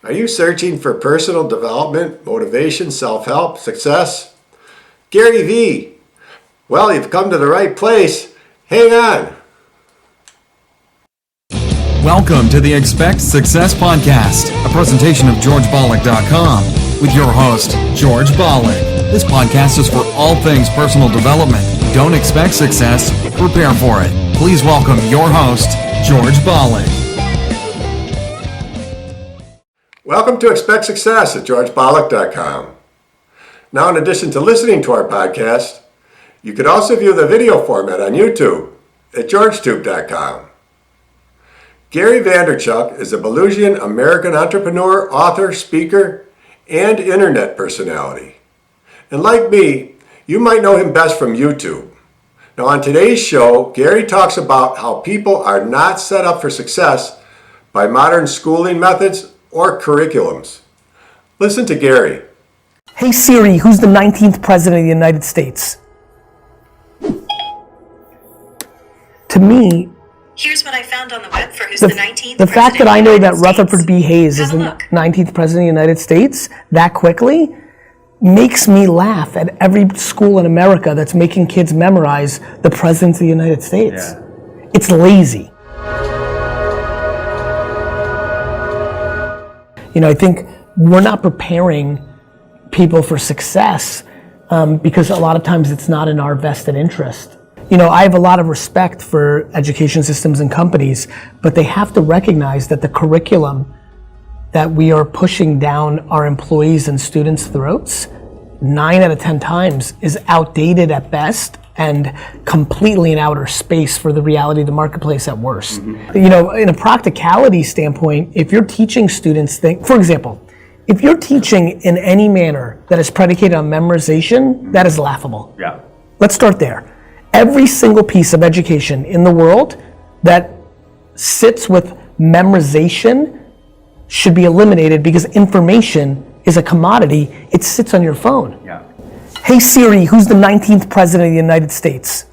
Are you searching for personal development, motivation, self-help, success? Gary V. Well, you've come to the right place. Hang on. Welcome to the Expect Success Podcast, a presentation of GeorgeBollock.com with your host, George Bollock. This podcast is for all things personal development. Don't expect success, prepare for it. Please welcome your host, George Bollock. Welcome to Expect Success at GeorgeBollock.com. Now, in addition to listening to our podcast, you could also view the video format on YouTube at GeorgeTube.com. Gary Vaynerchuk is a Belarusian-American entrepreneur, author, speaker, and internet personality. And like me, you might know him best from YouTube. Now, on today's show, Gary talks about how people are not set up for success by modern schooling methods or curriculums. Listen to Gary. Hey Siri, who's the 19th president of the United States? To me, here's what I found on the web for who's the 19th the fact that I know that States. Rutherford B. Hayes is the 19th president of the United States that quickly makes me laugh at every school in America that's making kids memorize the presidents of the United States. Yeah. It's lazy. You know, I think we're not preparing people for success because a lot of times it's not in our vested interest. You know, I have a lot of respect for education systems and companies, but they have to recognize that the curriculum that we are pushing down our employees and students' throats, 9 out of 10 times is outdated at best and completely in outer space for the reality of the marketplace at worst. Mm-hmm. You know, in a practicality standpoint, if you're teaching students for example, if you're teaching in any manner that is predicated on memorization, that is laughable. Yeah. Let's start there. Every single piece of education in the world that sits with memorization should be eliminated because information is a commodity. It sits on your phone. Yeah. Hey Siri, who's the 19th president of the United States?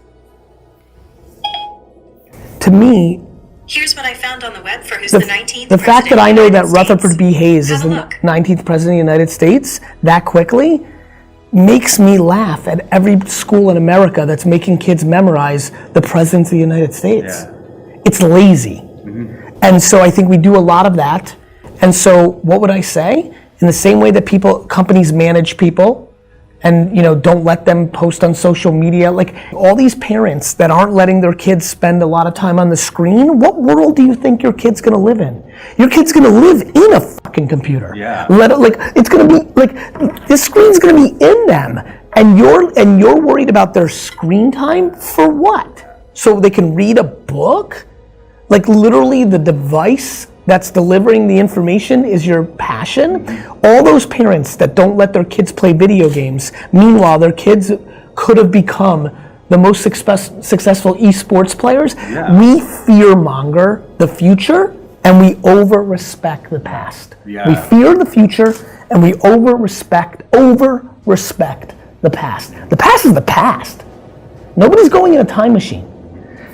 To me, here's what I found on the web for who's the 19th the fact that I know that States. Rutherford B. Hayes is the 19th president of the United States that quickly makes me laugh at every school in America that's making kids memorize the presidents of the United States. Yeah. It's lazy. Mm-hmm. And so I think we do a lot of that. And so what would I say? In the same way that companies manage people and, you know, don't let them post on social media, like all these parents that aren't letting their kids spend a lot of time on the screen, what world do you think your kid's gonna live in? Your kid's gonna live in a fucking computer. Yeah. It's gonna be like, this screen's gonna be in them, and you're worried about their screen time for what? So they can read a book? Like literally the device that's delivering the information is your passion? All those parents that don't let their kids play video games, meanwhile their kids could have become the most successful esports players. Yeah. We fear-monger the future and we over-respect the past. Yeah. We fear the future and we over-respect the past. The past is the past. Nobody's going in a time machine.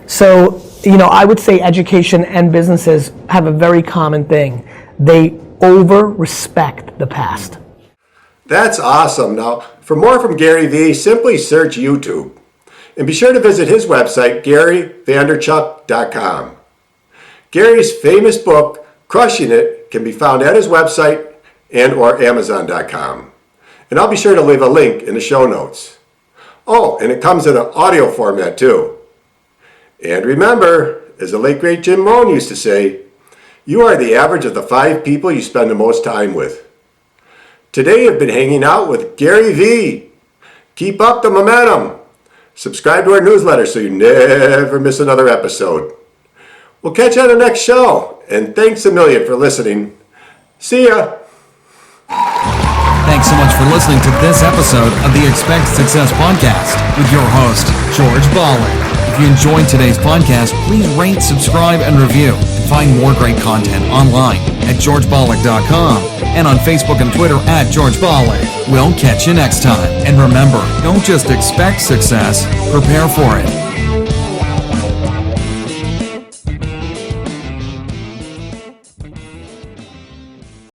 So, you know, I would say education and businesses have a very common thing. They over-respect the past. That's awesome. Now, for more from Gary V, simply search YouTube. And be sure to visit his website, GaryVaynerchuk.com. Gary's famous book, Crushing It, can be found at his website and or Amazon.com. And I'll be sure to leave a link in the show notes. Oh, and it comes in an audio format too. And remember, as the late great Jim Rohn used to say, you are the average of the 5 people you spend the most time with. Today I've been hanging out with Gary V. Keep up the momentum. Subscribe to our newsletter so you never miss another episode. We'll catch you on the next show. And thanks a million for listening. See ya. Thanks so much for listening to this episode of the Expect Success Podcast with your host, George Bollock. If you enjoyed today's podcast, please rate, subscribe, and review. And find more great content online at GeorgeBollock.com and on Facebook and Twitter at George Bollock. We'll catch you next time. And remember, don't just expect success, prepare for it.